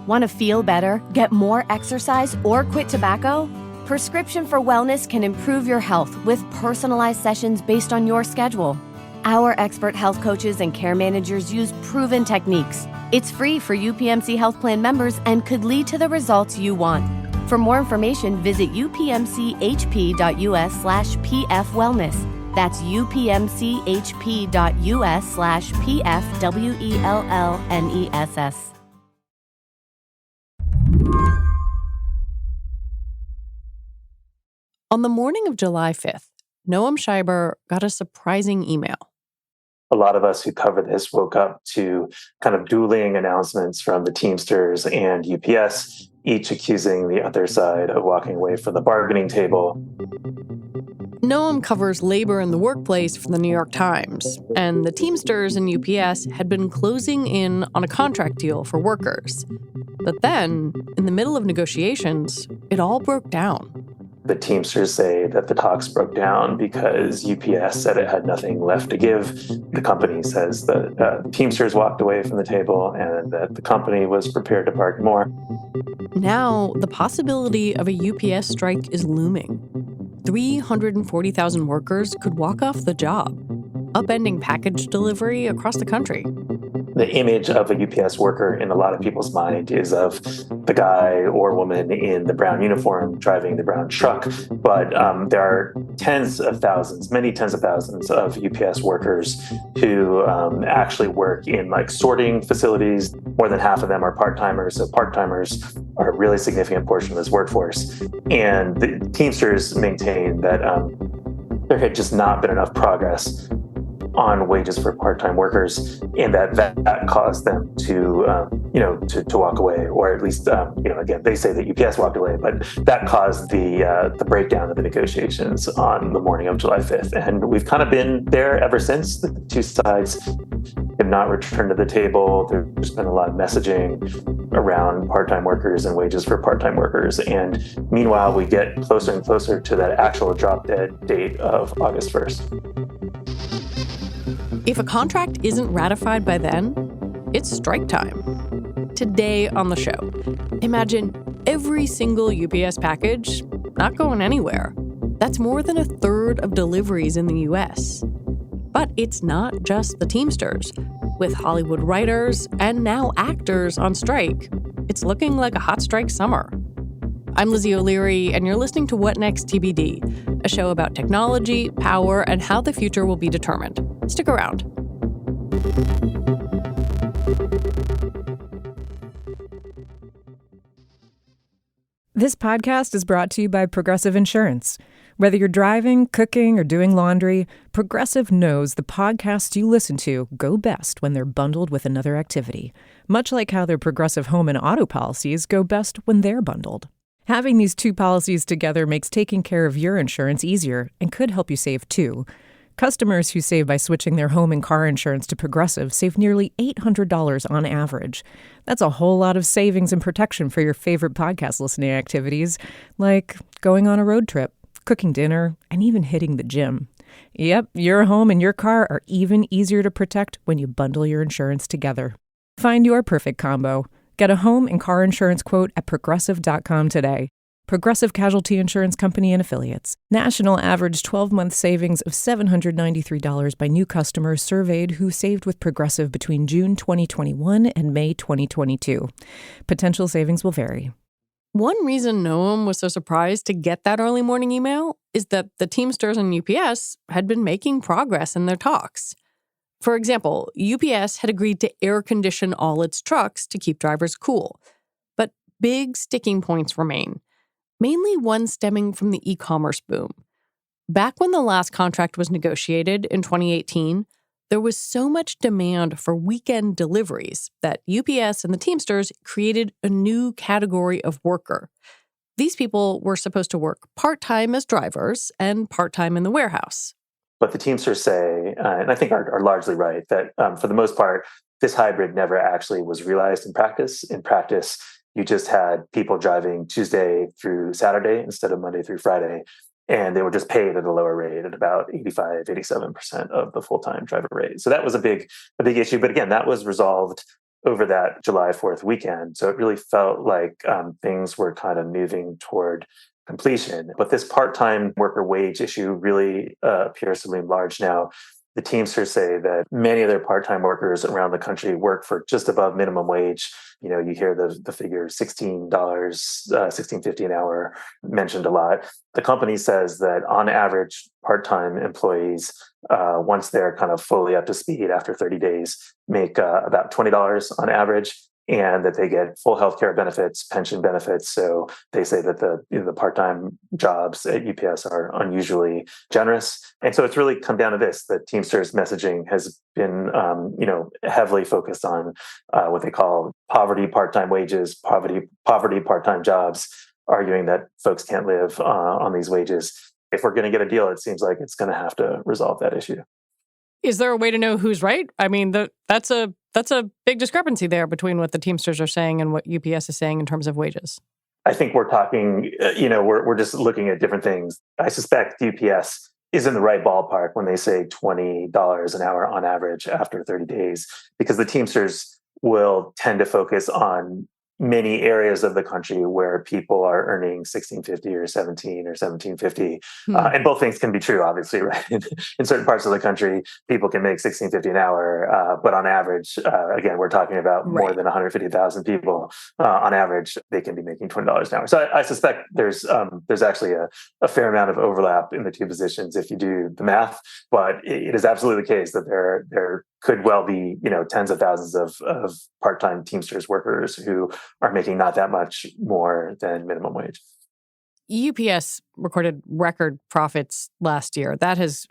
Want to feel better, get more exercise, or quit tobacco? Prescription for Wellness can improve your health with personalized sessions based on your schedule. Our expert health coaches and care managers use proven techniques. It's free for UPMC Health Plan members and could lead to the results you want. For more information, visit upmchp.us/pfwellness. That's upmchp.us/pfwellness. On the morning of July 5th, Noam Scheiber got a surprising email. A lot of us who cover this woke up to kind of dueling announcements from the Teamsters and UPS, each accusing the other side of walking away from the bargaining table. Noam covers labor in the workplace for the New York Times, and the Teamsters and UPS had been closing in on a contract deal for workers. But then, in the middle of negotiations, it all broke down. The Teamsters say that the talks broke down because UPS said it had nothing left to give. The company says that Teamsters walked away from the table and that the company was prepared to bargain more. Now, the possibility of a UPS strike is looming. 340,000 workers could walk off the job, upending package delivery across the country. The image of a UPS worker in a lot of people's mind is of the guy or woman in the brown uniform driving the brown truck. But there are many tens of thousands of UPS workers who actually work in like sorting facilities. More than half of them are part-timers. So part-timers are a really significant portion of this workforce. And the Teamsters maintain that there had just not been enough progress on wages for part-time workers, and that caused them to walk away, or at least again they say that UPS walked away, but that caused the breakdown of the negotiations on the morning of July 5th, and we've kind of been there ever since. The two sides have not returned to the table. There's been a lot of messaging around part-time workers and wages for part-time workers, and meanwhile we get closer and closer to that actual drop-dead date of August 1st. If a contract isn't ratified by then, it's strike time. Today on the show, imagine every single UPS package not going anywhere. That's more than a third of deliveries in the U.S. But it's not just the Teamsters. With Hollywood writers and now actors on strike, it's looking like a hot strike summer. I'm Lizzie O'Leary, and you're listening to What Next TBD, a show about technology, power, and how the future will be determined. Stick around. This podcast is brought to you by Progressive Insurance. Whether you're driving, cooking, or doing laundry, Progressive knows the podcasts you listen to go best when they're bundled with another activity, much like how their Progressive home and auto policies go best when they're bundled. Having these two policies together makes taking care of your insurance easier and could help you save too. Customers who save by switching their home and car insurance to Progressive save nearly $800 on average. That's a whole lot of savings and protection for your favorite podcast listening activities, like going on a road trip, cooking dinner, and even hitting the gym. Yep, your home and your car are even easier to protect when you bundle your insurance together. Find your perfect combo. Get a home and car insurance quote at Progressive.com today. Progressive Casualty Insurance Company and Affiliates. National average 12-month savings of $793 by new customers surveyed who saved with Progressive between June 2021 and May 2022. Potential savings will vary. One reason Noam was so surprised to get that early morning email is that the Teamsters and UPS had been making progress in their talks. For example, UPS had agreed to air condition all its trucks to keep drivers cool. But big sticking points remain, mainly one stemming from the e-commerce boom. Back when the last contract was negotiated in 2018, there was so much demand for weekend deliveries that UPS and the Teamsters created a new category of worker. These people were supposed to work part-time as drivers and part-time in the warehouse. But the Teamsters say, and I think are largely right, that for the most part, this hybrid never actually was realized in practice. In practice, you just had people driving Tuesday through Saturday instead of Monday through Friday, and they were just paid at a lower rate at about 85, 87% of the full-time driver rate. So that was a big issue. But again, that was resolved over that July 4th weekend. So it really felt like things were kind of moving toward completion. But this part-time worker wage issue really appears to loom large now. The Teamsters say that many of their part-time workers around the country work for just above minimum wage. You hear the figure $16, $16.50 an hour mentioned a lot. The company says that on average, part-time employees, once they're kind of fully up to speed after 30 days, make about $20 on average, and that they get full healthcare benefits, pension benefits. So they say that the part-time jobs at UPS are unusually generous. And so it's really come down to this: that Teamsters messaging has been, heavily focused on what they call poverty part-time wages, poverty part-time jobs, arguing that folks can't live on these wages. If we're going to get a deal, it seems like it's going to have to resolve that issue. Is there a way to know who's right? I mean, that's a big discrepancy there between what the Teamsters are saying and what UPS is saying in terms of wages. I think we're talking, we're just looking at different things. I suspect UPS is in the right ballpark when they say $20 an hour on average after 30 days, because the Teamsters will tend to focus on many areas of the country where people are earning $16.50 or $17 or $17.50. And both things can be true, obviously, right? In certain parts of the country, people can make $16.50 an hour, but on average, again, we're talking about more than 150,000 people. On average, they can be making $20 an hour. So I suspect there's actually a fair amount of overlap in the two positions if you do the math, but it is absolutely the case that there could well be, tens of thousands of part-time Teamsters workers who are making not that much more than minimum wage. UPS recorded record profits last year. That has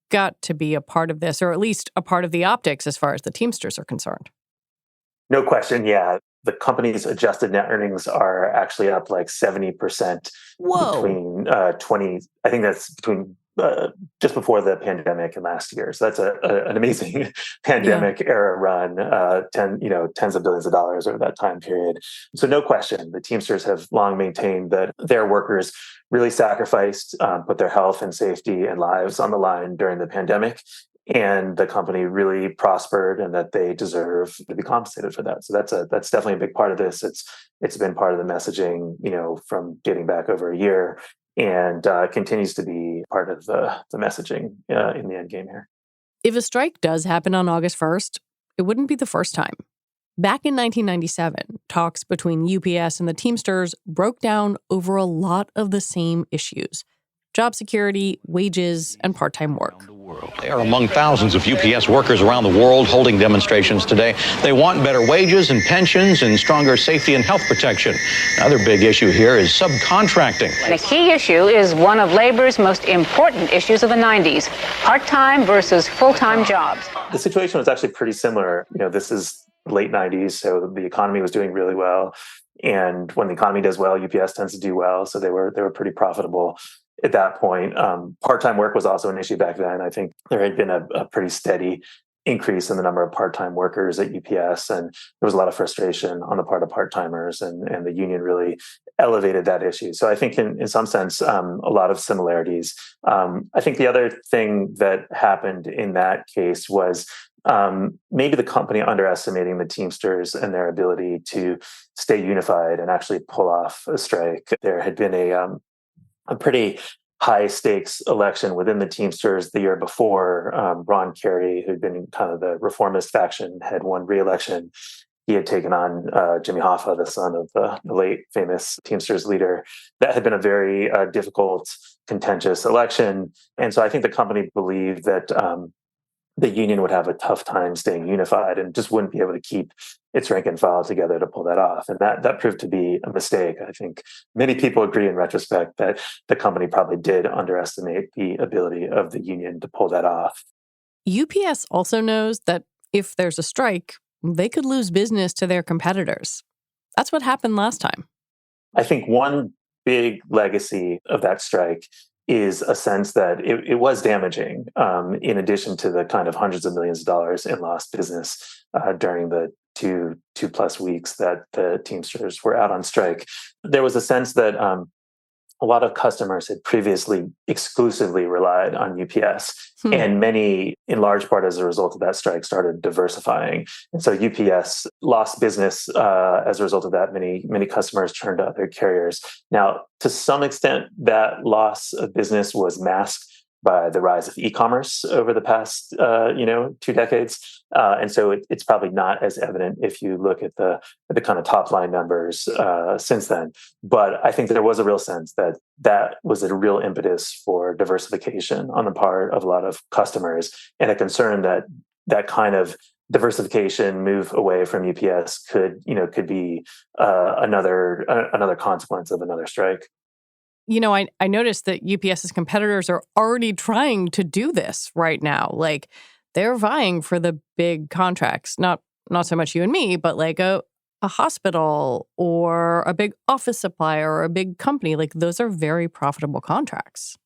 got to be a part of this, or at least a part of the optics as far as the Teamsters are concerned. No question, yeah. The company's adjusted net earnings are actually up like 70% between I think that's between just before the pandemic and last year. So that's an amazing pandemic era run, tens of billions of dollars over that time period. So no question, the Teamsters have long maintained that their workers really sacrificed, put their health and safety and lives on the line during the pandemic. And the company really prospered, and that they deserve to be compensated for that. So that's definitely a big part of this. It's been part of the messaging, from dating back over a year, and continues to be part of the messaging in the end game here. If a strike does happen on August 1st, it wouldn't be the first time. Back in 1997, talks between UPS and the Teamsters broke down over a lot of the same issues: job security, wages, and part-time work. They are among thousands of UPS workers around the world holding demonstrations today. They want better wages and pensions and stronger safety and health protection. Another big issue here is subcontracting. And a key issue is one of labor's most important issues of the 90s, part-time versus full-time jobs. The situation was actually pretty similar. This is late 90s, so the economy was doing really well. And when the economy does well, UPS tends to do well. So they were pretty profitable at that point. Part-time work was also an issue back then. I think there had been a pretty steady increase in the number of part-time workers at UPS, and there was a lot of frustration on the part of part-timers, and the union really elevated that issue. So I think in some sense, a lot of similarities. I think the other thing that happened in that case was maybe the company underestimating the Teamsters and their ability to stay unified and actually pull off a strike. There had been a pretty high stakes election within the Teamsters the year before. Ron Carey, who'd been kind of the reformist faction, had won re-election. He had taken on Jimmy Hoffa, the son of the late famous Teamsters leader. That had been a very difficult, contentious election. And so I think the company believed that the union would have a tough time staying unified and just wouldn't be able to keep its rank and file together to pull that off. And that proved to be a mistake. I think many people agree in retrospect that the company probably did underestimate the ability of the union to pull that off. UPS also knows that if there's a strike, they could lose business to their competitors. That's what happened last time. I think one big legacy of that strike is a sense that it was damaging, in addition to the kind of hundreds of millions of dollars in lost business during the two plus weeks that the Teamsters were out on strike. There was a sense that a lot of customers had previously exclusively relied on UPS. And many, in large part as a result of that strike, started diversifying. And so UPS lost business as a result of that. Many customers turned to other carriers. Now, to some extent, that loss of business was masked by the rise of e-commerce over the past, 2 decades. And so it's probably not as evident if you look at the kind of top line numbers since then. But I think there was a real sense that was a real impetus for diversification on the part of a lot of customers, and a concern that kind of diversification move away from UPS could be another consequence of another strike. I noticed that UPS's competitors are already trying to do this right now. Like, they're vying for the big contracts, not so much you and me, but like a hospital or a big office supplier or a big company. Like, those are very profitable contracts.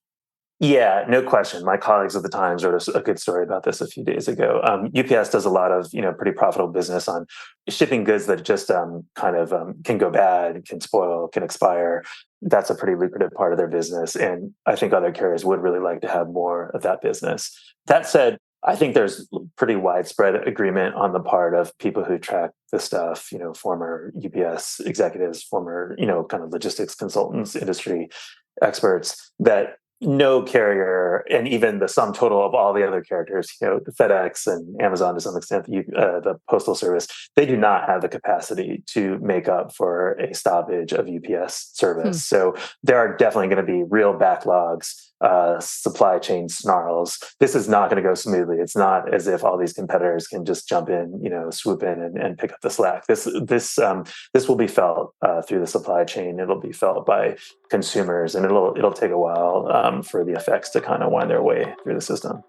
Yeah, no question. My colleagues at the Times wrote a good story about this a few days ago. UPS does a lot of pretty profitable business on shipping goods that just can go bad, can spoil, can expire. That's a pretty lucrative part of their business, and I think other carriers would really like to have more of that business. That said, I think there's pretty widespread agreement on the part of people who track this stuff, former UPS executives, former, kind of logistics consultants, industry experts, that no carrier, and even the sum total of all the other carriers, FedEx and Amazon to some extent, the Postal Service, they do not have the capacity to make up for a stoppage of UPS service. So there are definitely going to be real backlogs, supply chain snarls. This is not going to go smoothly. It's not as if all these competitors can just jump in, swoop in and pick up the slack. This will be felt through the supply chain. It'll be felt by consumers, and it'll take a while for the effects to kind of wind their way through the system.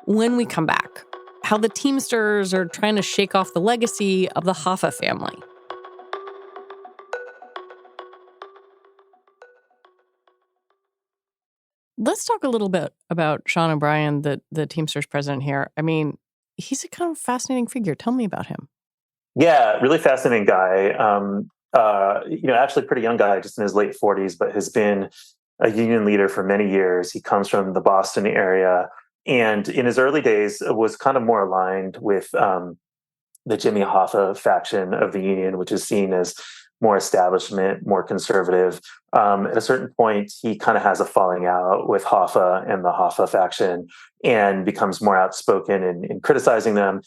When we come back, how the Teamsters are trying to shake off the legacy of the Hoffa family. Let's talk a little bit about Sean O'Brien, the Teamsters president here. I mean, he's a kind of fascinating figure. Tell me about him. Yeah, really fascinating guy. Actually pretty young guy, just in his late 40s, but has been a union leader for many years. He comes from the Boston area, and in his early days was kind of more aligned with the Jimmy Hoffa faction of the union, which is seen as more establishment, more conservative. At a certain point, he kind of has a falling out with Hoffa and the Hoffa faction and becomes more outspoken in criticizing them.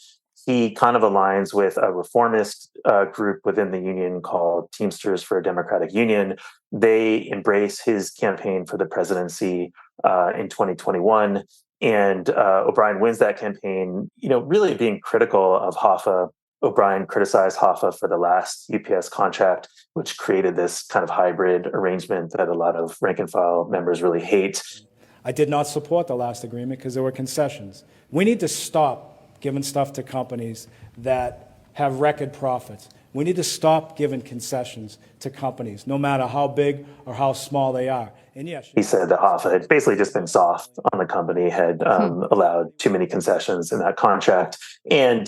He kind of aligns with a reformist group within the union called Teamsters for a Democratic Union. They embrace his campaign for the presidency in 2021. And O'Brien wins that campaign, really being critical of Hoffa. O'Brien criticized Hoffa for the last UPS contract, which created this kind of hybrid arrangement that a lot of rank and file members really hate. I did not support the last agreement because there were concessions. We need to stop giving stuff to companies that have record profits. We need to stop giving concessions to companies, no matter how big or how small they are. And yes, he said that Hoffa had basically just been soft on the company, had allowed too many concessions in that contract, and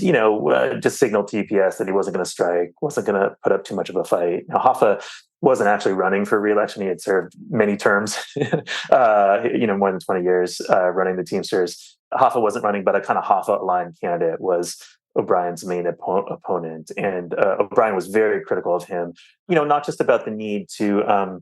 just signaled to UPS that he wasn't going to strike, wasn't going to put up too much of a fight. Now, Hoffa wasn't actually running for re-election. He had served many terms, more than 20 years running the Teamsters. Hoffa wasn't running, but a kind of Hoffa-aligned candidate was O'Brien's main opponent. And O'Brien was very critical of him, not just about the need to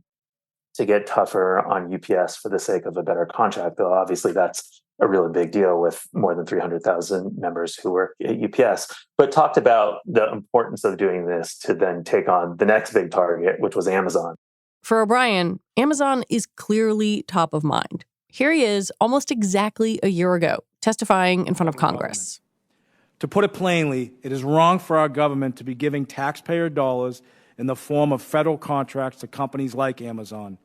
get tougher on UPS for the sake of a better contract, though obviously that's a really big deal with more than 300,000 members who work at UPS, but talked about the importance of doing this to then take on the next big target, which was Amazon. For O'Brien, Amazon is clearly top of mind. Here he is almost exactly a year ago, testifying in front of Congress. To put it plainly, it is wrong for our government to be giving taxpayer dollars in the form of federal contracts to companies like Amazon.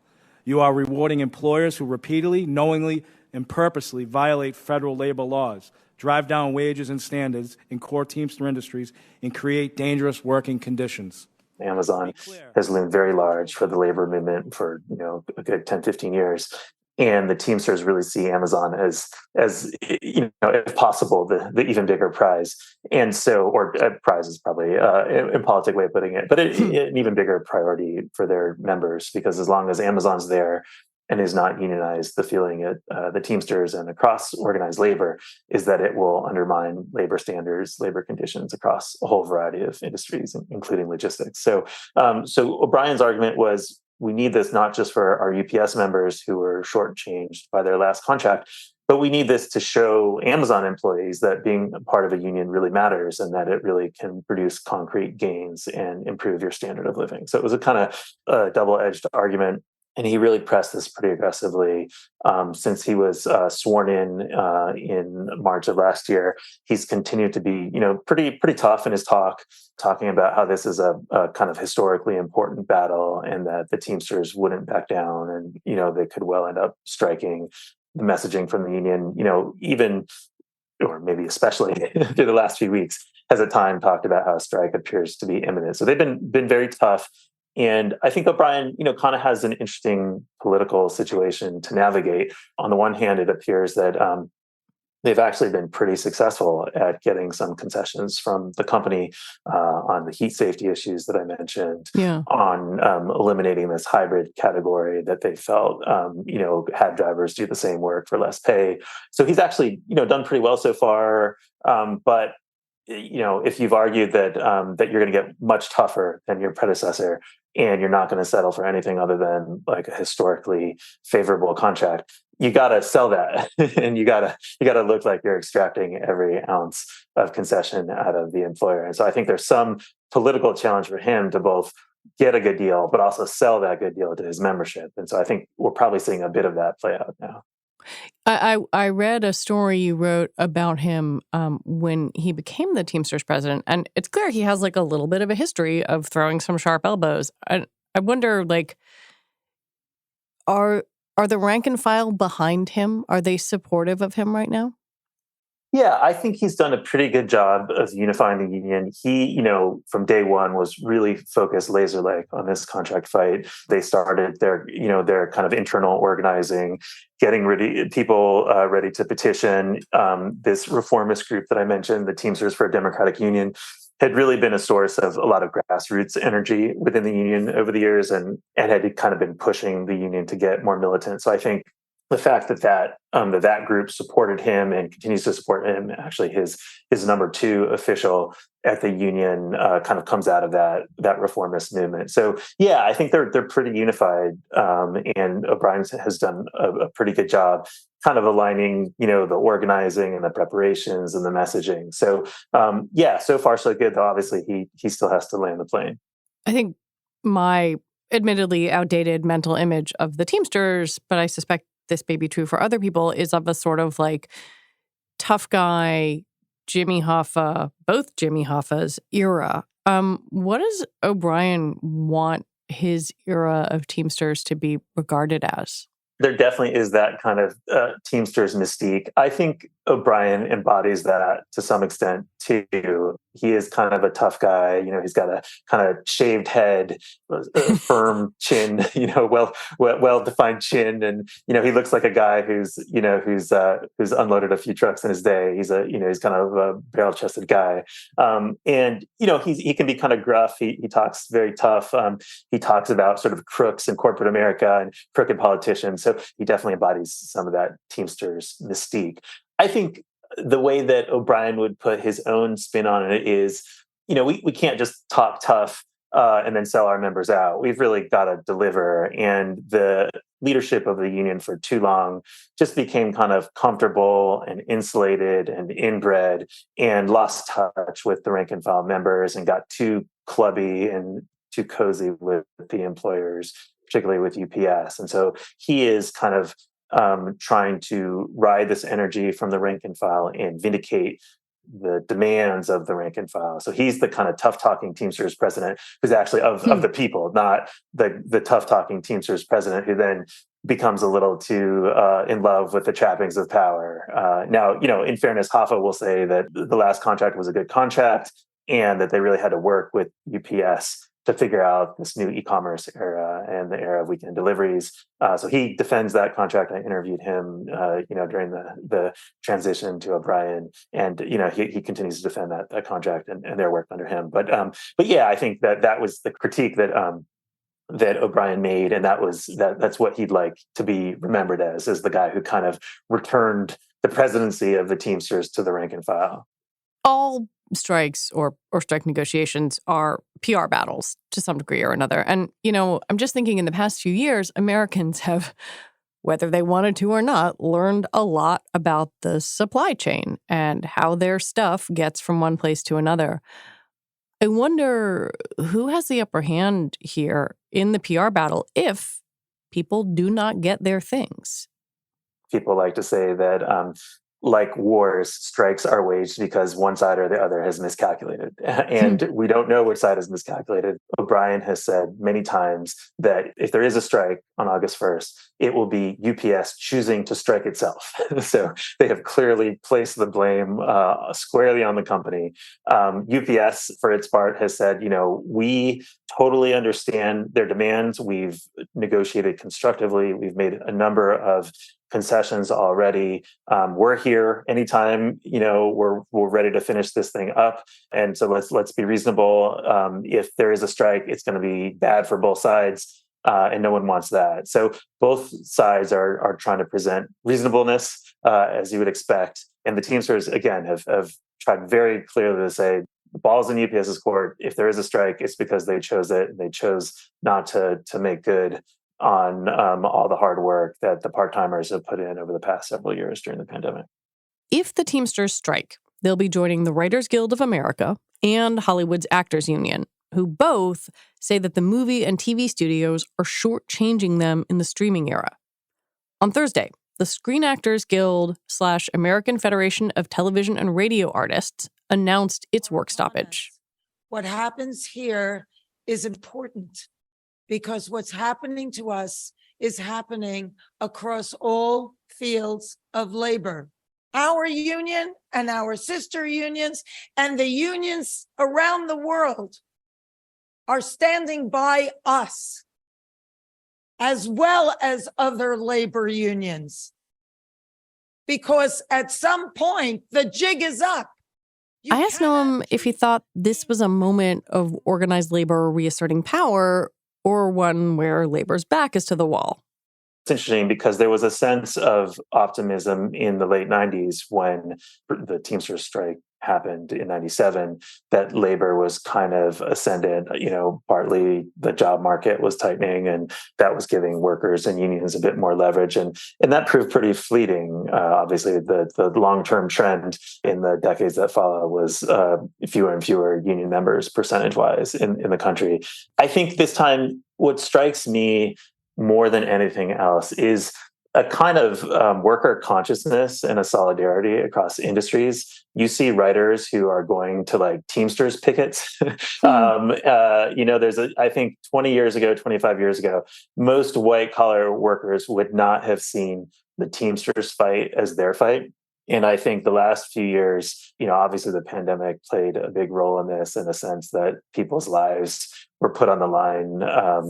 You are rewarding employers who repeatedly, knowingly, and purposely violate federal labor laws, drive down wages and standards in core Teamster industries, and create dangerous working conditions. Amazon has loomed very large for the labor movement for a good 10, 15 years. And the Teamsters really see Amazon as if possible, the even bigger prize. And so, or prize is probably an impolitic way of putting it, but an even bigger priority for their members, because as long as Amazon's there and is not unionized, the feeling at the Teamsters and across organized labor is that it will undermine labor standards, labor conditions across a whole variety of industries, including logistics. So O'Brien's argument was, we need this not just for our UPS members who were shortchanged by their last contract, but we need this to show Amazon employees that being a part of a union really matters and that it really can produce concrete gains and improve your standard of living. So it was a kind of double-edged argument. And he really pressed this pretty aggressively since he was sworn in March of last year. He's continued to be, pretty tough in his talk, talking about how this is a kind of historically important battle and that the Teamsters wouldn't back down, and they could well end up striking. The messaging from the union, even, or maybe especially through the last few weeks, has at time talked about how a strike appears to be imminent. So they've been very tough. And I think O'Brien, kind of has an interesting political situation to navigate. On the one hand, it appears that they've actually been pretty successful at getting some concessions from the company on the heat safety issues that I mentioned, on eliminating this hybrid category that they felt, had drivers do the same work for less pay. So he's actually, done pretty well so far. But if you've argued that you're going to get much tougher than your predecessor, and you're not going to settle for anything other than like a historically favorable contract, you got to sell that, and you got to look like you're extracting every ounce of concession out of the employer. And so I think there's some political challenge for him to both get a good deal, but also sell that good deal to his membership. And so I think we're probably seeing a bit of that play out now. I read a story you wrote about him when he became the Teamsters president, and it's clear he has like a little bit of a history of throwing some sharp elbows. I wonder, are the rank and file behind him? Are they supportive of him right now? Yeah, I think he's done a pretty good job of unifying the union. He, from day one was really focused laser-like on this contract fight. They started their kind of internal organizing, getting people ready to petition. This reformist group that I mentioned, the Teamsters for a Democratic Union, had really been a source of a lot of grassroots energy within the union over the years, and had kind of been pushing the union to get more militant. So I think the fact that group supported him and continues to support him, actually his number 2 official at the union, kind of comes out of that reformist movement. So yeah, I think they're pretty unified, and O'Brien has done a pretty good job kind of aligning, the organizing and the preparations and the messaging. So yeah, so far so good, though obviously he still has to land the plane. I think my admittedly outdated mental image of the Teamsters, but I suspect this may be true for other people, is of a sort of like tough guy, Jimmy Hoffa, both Jimmy Hoffas era. What does O'Brien want his era of Teamsters to be regarded as? There definitely is that kind of Teamsters mystique. I think O'Brien embodies that to some extent too. He is kind of a tough guy. He's got a kind of shaved head, a firm chin, well-defined chin, and he looks like a guy who's unloaded a few trucks in his day. He's kind of a barrel-chested guy, and he can be kind of gruff. He talks very tough. He talks about sort of crooks in corporate America and crooked politicians. So he definitely embodies some of that Teamsters mystique. I think the way that O'Brien would put his own spin on it is, we can't just talk tough and then sell our members out. We've really got to deliver. And the leadership of the union for too long just became kind of comfortable and insulated and inbred and lost touch with the rank and file members and got too clubby and too cozy with the employers, particularly with UPS. And so he is kind of trying to ride this energy from the rank and file and vindicate the demands of the rank and file. So he's the kind of tough-talking Teamsters president who's actually of the people, not the tough-talking Teamsters president who then becomes a little too in love with the trappings of power. Now, in fairness, Hoffa will say that the last contract was a good contract and that they really had to work with UPS to figure out this new e-commerce era and the era of weekend deliveries. So he defends that contract. I interviewed him, during the transition to O'Brien, and he continues to defend that contract and their work under him. But yeah, I think that was the critique that O'Brien made, and that's what he'd like to be remembered as the guy who kind of returned the presidency of the Teamsters to the rank and file. All strikes or strike negotiations are PR battles to some degree or another. And, I'm just thinking in the past few years, Americans have, whether they wanted to or not, learned a lot about the supply chain and how their stuff gets from one place to another. I wonder who has the upper hand here in the PR battle if people do not get their things. People like to say that, like wars, strikes are waged because one side or the other has miscalculated. And we don't know which side has miscalculated. O'Brien has said many times that if there is a strike on August 1st, it will be UPS choosing to strike itself. So they have clearly placed the blame squarely on the company. UPS, for its part, has said, we totally understand their demands. We've negotiated constructively. We've made a number of concessions already. We're here anytime, we're ready to finish this thing up. And so let's be reasonable. If there is a strike, it's going to be bad for both sides. And no one wants that. So both sides are trying to present reasonableness, as you would expect. And the Teamsters, again, have tried very clearly to say, the ball's in UPS's court. If there is a strike, it's because they chose it. And they chose not to make good on all the hard work that the part-timers have put in over the past several years during the pandemic. If the Teamsters strike, they'll be joining the Writers Guild of America and Hollywood's Actors Union, who both say that the movie and TV studios are shortchanging them in the streaming era. On Thursday, the Screen Actors Guild / American Federation of Television and Radio Artists announced its work stoppage. What happens here is important, because what's happening to us is happening across all fields of labor. Our union and our sister unions and the unions around the world are standing by us, as well as other labor unions, because at some point the jig is up. I asked Noam if he thought this was a moment of organized labor reasserting power, or one where labor's back is to the wall. It's interesting because there was a sense of optimism in the late 90s when the Teamsters strike happened in 97, that labor was kind of ascendant. Partly the job market was tightening, and that was giving workers and unions a bit more leverage. And that proved pretty fleeting. Obviously, the long-term trend in the decades that follow was fewer and fewer union members percentage-wise in the country. I think this time what strikes me more than anything else is a kind of worker consciousness and a solidarity across industries. You see writers who are going to Teamsters pickets. I think 20 years ago, 25 years ago, most white collar workers would not have seen the Teamsters fight as their fight. And I think the last few years, obviously the pandemic played a big role in this, in the sense that people's lives were put on the line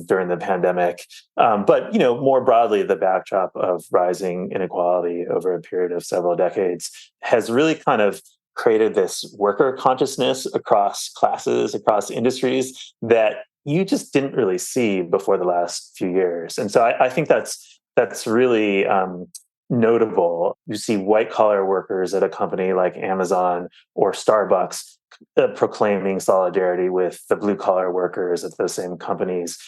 during the pandemic. But more broadly, the backdrop of rising inequality over a period of several decades has really kind of created this worker consciousness across classes, across industries, that you just didn't really see before the last few years. And so I think that's really notable. You see white collar workers at a company like Amazon or Starbucks proclaiming solidarity with the blue collar workers at those same companies.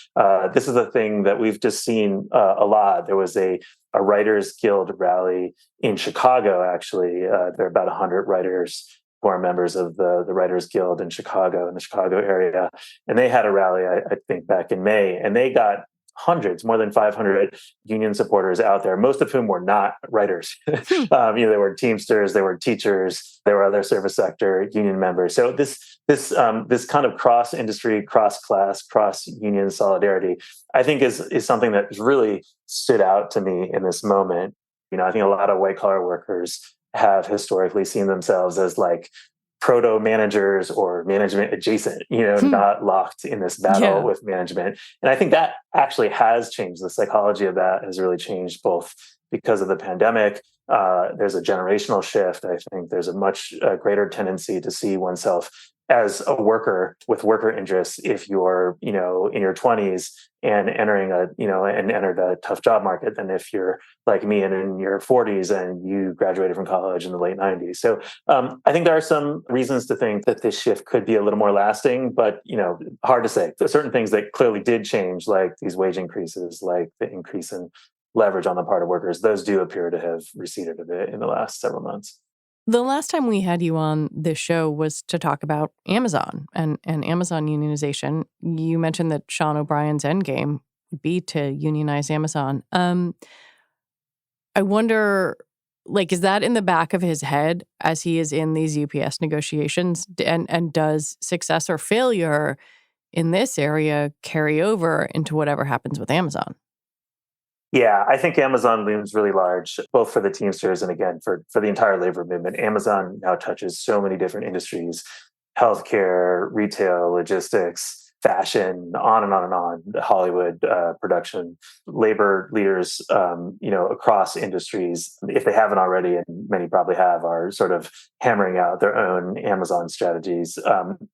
This is a thing that we've just seen a lot. There was a Writers Guild rally in Chicago, actually. There are about 100 writers who are members of the Writers Guild in Chicago, in the Chicago area. And they had a rally, I think, back in May, and they got hundreds, more than 500 union supporters out there, most of whom were not writers. There were Teamsters, there were teachers, there were other service sector union members. So this kind of cross-industry, cross-class, cross-union solidarity, I think is something that really stood out to me in this moment. I think a lot of white-collar workers have historically seen themselves as proto-managers or management adjacent, not locked in this battle with management. And I think that actually has changed. The psychology of that has really changed, both because of the pandemic. There's a generational shift. I think there's a much greater tendency to see oneself as a worker with worker interests if you're, in your 20s and entered a tough job market than if you're like me and in your 40s and you graduated from college in the late 90s. So I think there are some reasons to think that this shift could be a little more lasting, but, hard to say. There's certain things that clearly did change, like these wage increases, like the increase in leverage on the part of workers. Those do appear to have receded a bit in the last several months. The last time we had you on this show was to talk about Amazon and Amazon unionization. You mentioned that Sean O'Brien's endgame would be to unionize Amazon. I wonder, is that in the back of his head as he is in these UPS negotiations? And does success or failure in this area carry over into whatever happens with Amazon? Yeah, I think Amazon looms really large, both for the Teamsters and, again, for the entire labor movement. Amazon now touches so many different industries: healthcare, retail, logistics, fashion, on and on and on, Hollywood, production. Labor leaders, across industries, if they haven't already, and many probably have, are sort of hammering out their own Amazon strategies.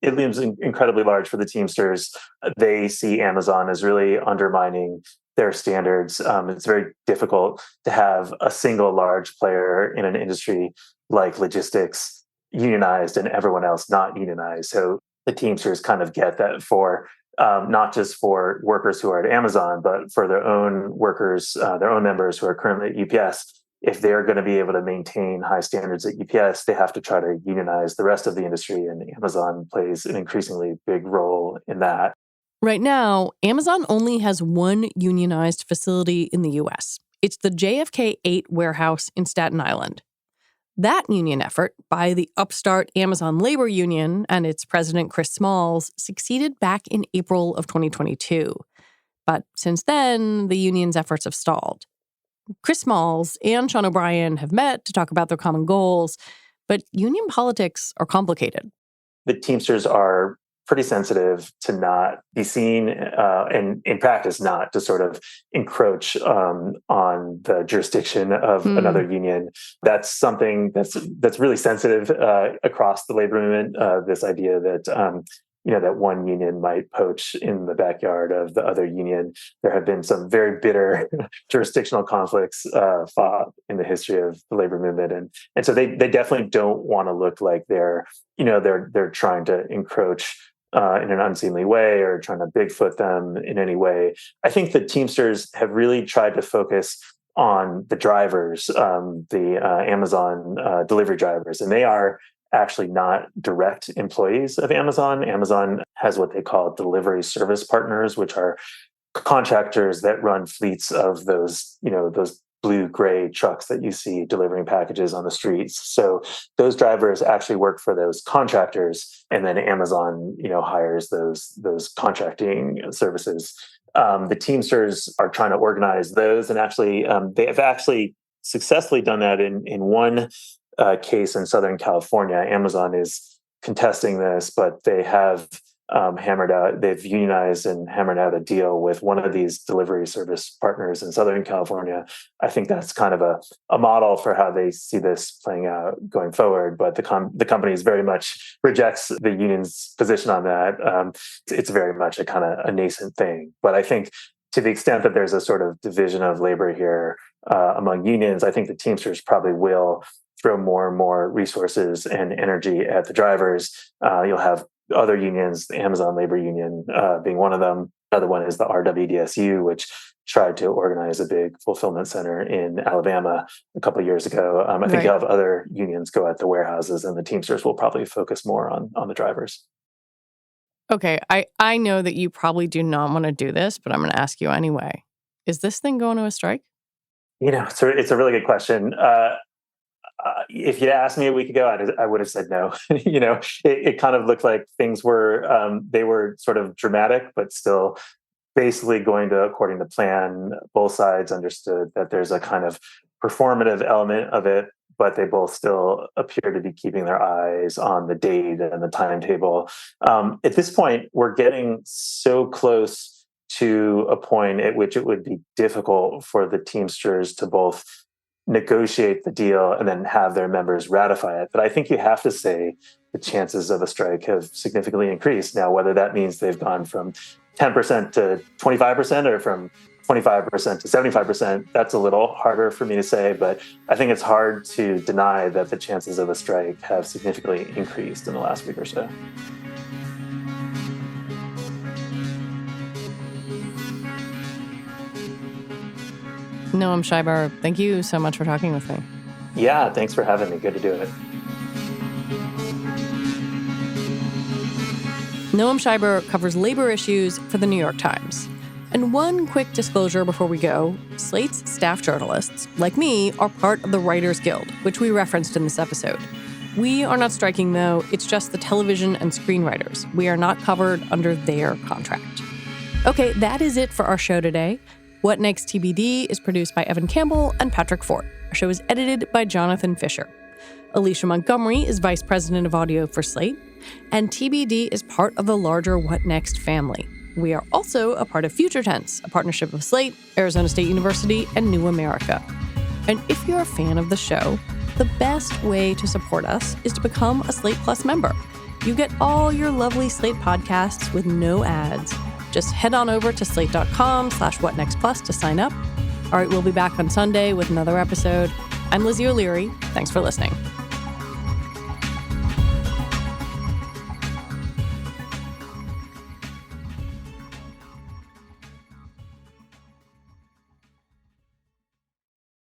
It looms incredibly large for the Teamsters. They see Amazon as really undermining their standards. It's very difficult to have a single large player in an industry like logistics unionized and everyone else not unionized. So the Teamsters kind of get that for not just for workers who are at Amazon, but for their own workers, their own members who are currently at UPS. If they're going to be able to maintain high standards at UPS, they have to try to unionize the rest of the industry, and Amazon plays an increasingly big role in that. Right now, Amazon only has one unionized facility in the U.S. It's the JFK 8 warehouse in Staten Island. That union effort by the upstart Amazon Labor Union and its president, Chris Smalls, succeeded back in April of 2022. But since then, the union's efforts have stalled. Chris Smalls and Sean O'Brien have met to talk about their common goals, but union politics are complicated. The Teamsters are pretty sensitive to not be seen, and in practice, not to sort of encroach on the jurisdiction of another union. That's something that's really sensitive across the labor movement. This idea that that one union might poach in the backyard of the other union. There have been some very bitter jurisdictional conflicts fought in the history of the labor movement, and so they definitely don't want to look like they're trying to encroach in an unseemly way or trying to Bigfoot them in any way. I think the Teamsters have really tried to focus on the drivers, the Amazon delivery drivers, and they are actually not direct employees of Amazon. Amazon has what they call delivery service partners, which are contractors that run fleets of those blue-gray trucks that you see delivering packages on the streets. So those drivers actually work for those contractors, and then Amazon, hires those contracting services. The Teamsters are trying to organize those, and actually, they have actually successfully done that in one case in Southern California. Amazon is contesting this, but they have they've unionized and hammered out a deal with one of these delivery service partners in Southern California. I think that's kind of a model for how they see this playing out going forward. But the company very much rejects the union's position on that. It's very much a kind of a nascent thing. But I think to the extent that there's a sort of division of labor here among unions, I think the Teamsters probably will throw more and more resources and energy at the drivers. You'll have other unions, the Amazon Labor Union being one of them. Another one is the RWDSU, which tried to organize a big fulfillment center in Alabama a couple of years ago. I think you'll have other unions go at the warehouses, and the Teamsters will probably focus more on the drivers. Okay, I know that you probably do not want to do this, but I'm going to ask you anyway. Is this thing going to a strike? It's a really good question. If you'd asked me a week ago, I would have said no. It kind of looked like things were, they were sort of dramatic, but still basically going according to plan. Both sides understood that there's a kind of performative element of it, but they both still appear to be keeping their eyes on the date and the timetable. At this point, we're getting so close to a point at which it would be difficult for the Teamsters to both negotiate the deal and then have their members ratify it. But I think you have to say the chances of a strike have significantly increased. Now, whether that means they've gone from 10% to 25% or from 25% to 75%, that's a little harder for me to say, but I think it's hard to deny that the chances of a strike have significantly increased in the last week or so. Noam Scheiber, thank you so much for talking with me. Yeah, thanks for having me. Good to do it. Noam Scheiber covers labor issues for the New York Times. And one quick disclosure before we go, Slate's staff journalists, like me, are part of the Writers Guild, which we referenced in this episode. We are not striking, though. It's just the television and screenwriters. We are not covered under their contract. Okay, that is it for our show today. What Next TBD is produced by Evan Campbell and Patrick Fort. Our show is edited by Jonathan Fisher. Alicia Montgomery is vice president of audio for Slate, and TBD is part of the larger What Next family. We are also a part of Future Tense, a partnership of Slate, Arizona State University, and New America. And if you're a fan of the show, the best way to support us is to become a Slate Plus member. You get all your lovely Slate podcasts with no ads. Just head on over to slate.com/whatnextplus to sign up. All right, we'll be back on Sunday with another episode. I'm Lizzie O'Leary. Thanks for listening.